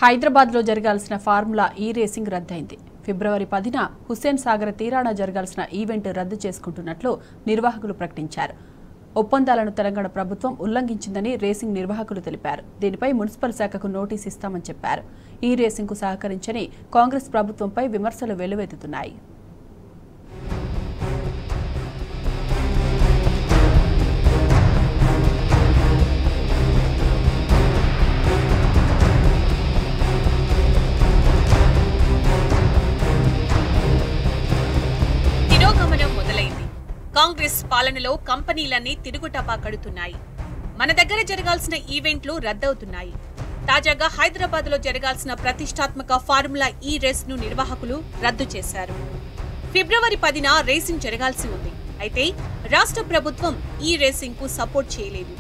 హైదరాబాద్లో జరగాల్సిన ఫార్ములా ఈ రేసింగ్ రద్దయింది. ఫిబ్రవరి 10న హుస్సేన్ సాగర్ తీరాన జరగాల్సిన ఈవెంట్ రద్దు చేసుకుంటున్నట్లు నిర్వాహకులు ప్రకటించారు. ఒప్పందాలను తెలంగాణ ప్రభుత్వం ఉల్లంఘించిందని రేసింగ్ నిర్వాహకులు తెలిపారు. దీనిపై మున్సిపల్ శాఖకు నోటీసు ఇస్తామని చెప్పారు. ఈ రేసింగ్కు సహకరించని కాంగ్రెస్ ప్రభుత్వంపై విమర్శలు వెల్లువెత్తుతున్నాయి. కాంగ్రెస్ పాలనలో కంపెనీలన్నీ తిరుగుటపా కడుతున్నాయి. మన దగ్గర జరగాల్సిన ఈవెంట్లు రద్దవుతున్నాయి. తాజాగా హైదరాబాద్ లో జరగాల్సిన ప్రతిష్టాత్మక ఫార్ములా ఈ రేస్ ను నిర్వాహకులు రద్దు చేశారు. ఫిబ్రవరి 10న రేసింగ్ జరగాల్సి ఉంది. అయితే రాష్ట్ర ప్రభుత్వం ఈ రేసింగ్ కు సపోర్ట్ చేయలేదు.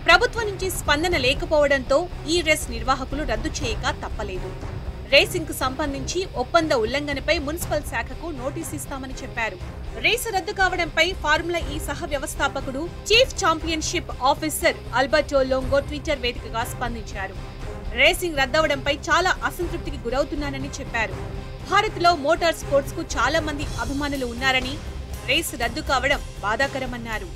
ప్రభుత్వం నుంచి స్పందన లేకపోవడంతో ఈ రేస్ నిర్వాహకులు రద్దు చేయక తప్పలేదు. రేసింగ్ కు సంబంధించి ఒప్పంద ఉల్లంఘనపై మున్సిపల్ శాఖకు నోటీసు ఇస్తామని చెప్పారు. రేసు రద్దు కావడంపై ఫార్ములా ఈ సహ వ్యవస్థాపకుడు chief championship officer Alberto Longo Twitter వేదికగా స్పందించారు. రేసింగ్ రద్దవడంపై చాలా అసంతృప్తికి గురవుతున్నానని చెప్పారు. భారత్ లో మోటార్ స్పోర్ట్స్ కు చాలా మంది అభిమానులు ఉన్నారని, రేసు రద్దు కావడం బాధాకరమన్నారు.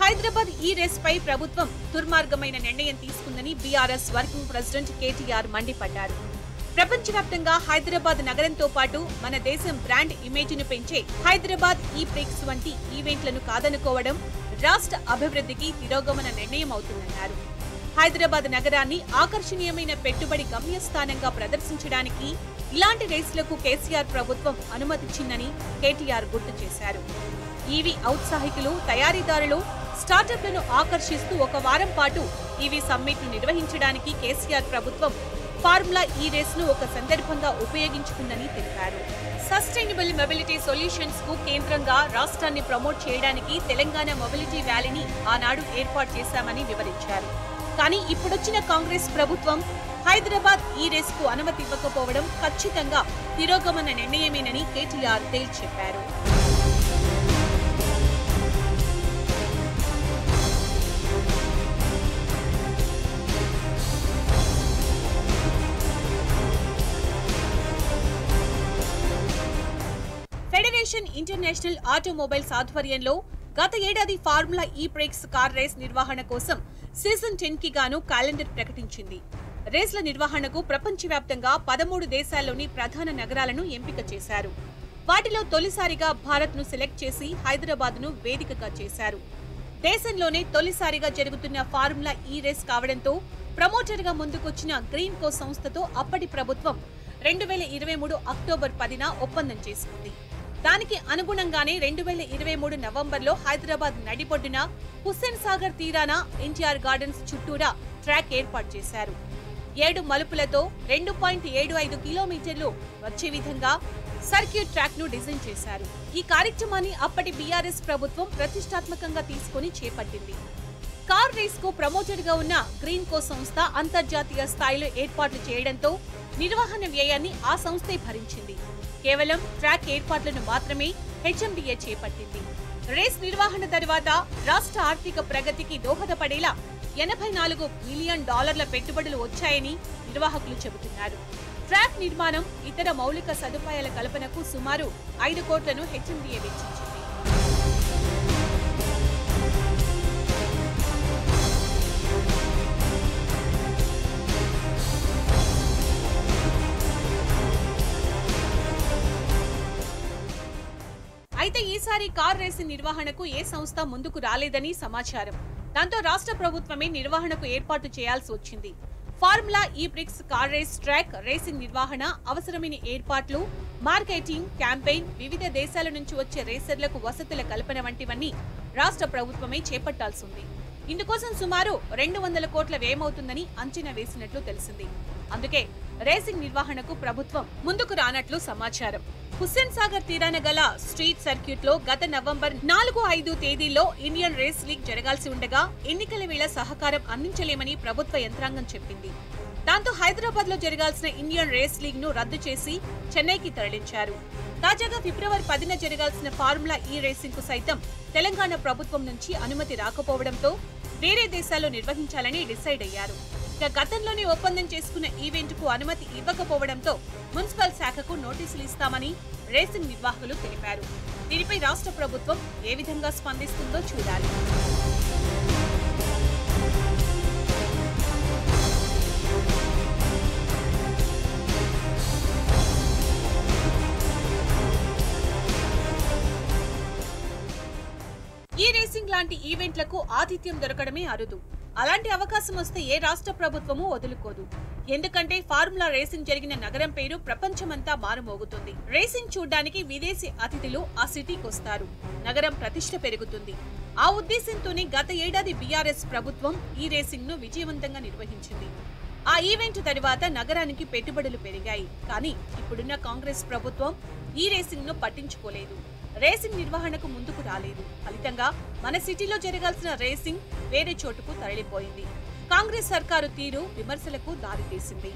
హైదరాబాద్ ఈ రేస్ పై ప్రభుత్వం దుర్మార్గమైన నిర్ణయం తీసుకుందని బీఆర్ఎస్ వర్కింగ్ ప్రెసిడెంట్ కేటీఆర్ మండిపడ్డారు. ప్రపంచవ్యాప్తంగా హైదరాబాద్ నగరంతో పాటు మన దేశం బ్రాండ్ ఇమేజ్ ను పెంచే హైదరాబాద్ ఈ ప్రిక్స్ వంటి ఈవెంట్లను కాదనుకోవడం రాష్ట్ర అభివృద్ధికి తిరోగమన నిర్ణయం అవుతుందన్నారు. హైదరాబాద్ నగరాన్ని ఆకర్షణీయమైన పెట్టుబడి గమ్యస్థానంగా ప్రదర్శించడానికి ఇలాంటి రేసులకు కేసీఆర్ ప్రభుత్వం అనుమతిచ్చిందని కేటీఆర్ గుర్తు చేశారు. ఈవీ ఔత్సాహికులు, తయారీదారులు, స్టార్టప్లను ఆకర్షిస్తూ ఒక వారం పాటు ఈవీ సమ్మిట్ ను నిర్వహించడానికి కేసీఆర్ ప్రభుత్వం ఫార్ములా ఈ రేస్ ను ఒక సందర్భంగా ఉపయోగించుకుందని తెలిపారు. సస్టైనబుల్ మొబిలిటీ సొల్యూషన్స్ కు కేంద్రంగా రాష్ట్రాన్ని ప్రమోట్ చేయడానికి తెలంగాణ మొబిలిటీ ర్యాలీని ఆనాడు ఏర్పాటు చేశామని వివరించారు. కానీ ఇప్పుడొచ్చిన కాంగ్రెస్ ప్రభుత్వం హైదరాబాద్ ఈ రేస్ కు అనుమతి ఇవ్వకపోవడం ఖచ్చితంగా తిరోగమన నిర్ణయమేనని కేటీఆర్ తేల్చి చెప్పారు. ఫెడరేషన్ ఇంటర్నేషనల్ ఆటోమొబైల్స్ ఆధ్వర్యంలో గత ఏడాది formula E prix car race నిర్వహణ కోసం సీజన్ 10 కి గాను క్యాలెండర్ ప్రకటించింది. రేస్ల నిర్వహణకు ప్రపంచవ్యాప్తంగా 13 దేశాల్లోని ప్రధాన నగరాలను ఎంపిక చేశారు. వాటిలో తొలిసారిగా భారత్ ను సెలెక్ట్ చేసి హైదరాబాద్ ను వేదికగా చేశారు. దేశంలోనే తొలిసారిగా జరుగుతున్న ఫార్ములా ఈ రేస్ కావడంతో ప్రమోటర్ గా ముందుకొచ్చిన గ్రీన్ కో సంస్థతో అప్పటి ప్రభుత్వం 2023 అక్టోబర్ 10న ఒప్పందం చేసుకుంది. దానికి అనుగుణంగానే 2023 నవంబర్లో హైదరాబాద్ నడిబొడ్డున హుస్సేన్ సాగర్ తీరాన ఎన్టీఆర్ గార్డెన్స్ చుట్టూరా ట్రాక్ ఏర్పాటు చేశారు. 7 మలుపులతో 2.75 కిలోమీటర్లు వచ్చే విధంగా సర్క్యూట్ ట్రాక్ ను డిజైన్ చేశారు. ఈ కార్యక్రమాన్ని అప్పటి బీఆర్ఎస్ ప్రభుత్వం ప్రతిష్టాత్మకంగా తీసుకుని చేపట్టింది. కార్ రేస్ కు ప్రమోటర్ గా ఉన్న గ్రీన్ కో సంస్థ అంతర్జాతీయ స్థాయిలో ఏర్పాట్లు చేయడంతో నిర్వహణ వ్యయాన్ని ఆ సంస్థే భరించింది. కేవలం ట్రాక్ ఏర్పాట్లను మాత్రమే హెచ్ఎండిఏ చేపట్టింది. రేస్ నిర్వహణ తర్వాత రాష్ట్ర ఆర్థిక ప్రగతికి దోహదపడేలా $84 మిలియన్ పెట్టుబడులు వచ్చాయని నిర్వాహకులు చెబుతున్నారు. ట్రాక్ నిర్మాణం, ఇతర మౌలిక సదుపాయాల కల్పనకు సుమారు 5 కోట్లను హెచ్ఎండిఏ వెచ్చించింది. అయితే ఈసారి కార్ రేసు నిర్వహణకు ఏ సంస్థ ముందుకు రాలేదని సమాచారం. దాంతో రాష్ట్ర ప్రభుత్వమే నిర్వహణకు ఏర్పాటు చేయాల్సి వచ్చింది. Formula E prix car race track racing నిర్వహణ, అవసరమైన ఏర్పాట్లు, మార్కెటింగ్, క్యాంపెయిన్, వివిధ దేశాల నుంచి వచ్చే రేసర్లకు వసతుల కల్పన వంటివన్నీ రాష్ట్ర ప్రభుత్వమే చేపట్టాల్సి ఉంది. ఇందుకోసం సుమారు 200 కోట్ల వ్యయమవుతుందని అంచనా వేసినట్లు తెలిసింది. అందుకే రేసింగ్ నిర్వహణకు ప్రభుత్వం ముందుకు రానట్లు సమాచారం. హుస్సేన్ సాగర్ తీరాన గల స్ట్రీట్ సర్క్యూట్ లో గత నవంబర్ 4-5 తేదీల్లో ఇండియన్ రేస్ లీగ్ జరగాల్సి ఉండగా ఎన్నికల వేళ సహకారం అందించలేమని ప్రభుత్వ యంత్రాంగం చెప్పింది. దాంతో హైదరాబాద్ లో జరగాల్సిన ఇండియన్ రేస్ లీగ్ ను రద్దు చేసి చెన్నైకి తరలించారు. తాజాగా ఫిబ్రవరి 10న జరగాల్సిన ఫార్ములా ఈ రేసింగ్ కు సైతం తెలంగాణ ప్రభుత్వం నుంచి అనుమతి రాకపోవడంతో వేరే దేశాల్లో నిర్వహించాలని డిసైడ్ అయ్యారు. ఇక గతంలోనే ఒప్పందం చేసుకున్న ఈవెంట్ కు అనుమతి ఇవ్వకపోవడంతో మున్సిపల్ శాఖకు నోటీసులు ఇస్తామని రేసింగ్ నిర్వాహకులు తెలిపారు. దీనిపై రాష్ట్ర ప్రభుత్వం ఏ విధంగా స్పందిస్తుందో చూడాలి. ఈ రేసింగ్ లాంటి ఈవెంట్లకు ఆతిథ్యం దొరకడమే అరుదు. అలాంటి అవకాశం వస్తే ఏ రాష్ట్ర ప్రభుత్వమూ వదులుకోదు. ఎందుకంటే ఫార్ములా రేసింగ్ జరిగిన నగరం పేరు ప్రపంచమంతా మారుమోగుతుంది. రేసింగ్ చూడ్డానికి విదేశీ అతిథులు ఆ సిటీకి వస్తారు. నగరం ప్రతిష్ఠ పెరుగుతుంది. ఆ ఉద్దేశంతోనే గత ఏడాది బీఆర్ఎస్ ప్రభుత్వం ఈ రేసింగ్ ను విజయవంతంగా నిర్వహించింది. ఆ ఈవెంట్ తరువాత నగరానికి పెట్టుబడులు పెరిగాయి. కానీ ఇప్పుడున్న కాంగ్రెస్ ప్రభుత్వం ఈ రేసింగ్ ను పట్టించుకోలేదు. రేసింగ్ నిర్వహణకు ముందుకు రాలేదు. ఫలితంగా మన సిటీలో జరగాల్సిన రేసింగ్ వేరే చోటుకు తరలిపోయింది. కాంగ్రెస్ సర్కారు తీరు విమర్శలకు దారితీసింది.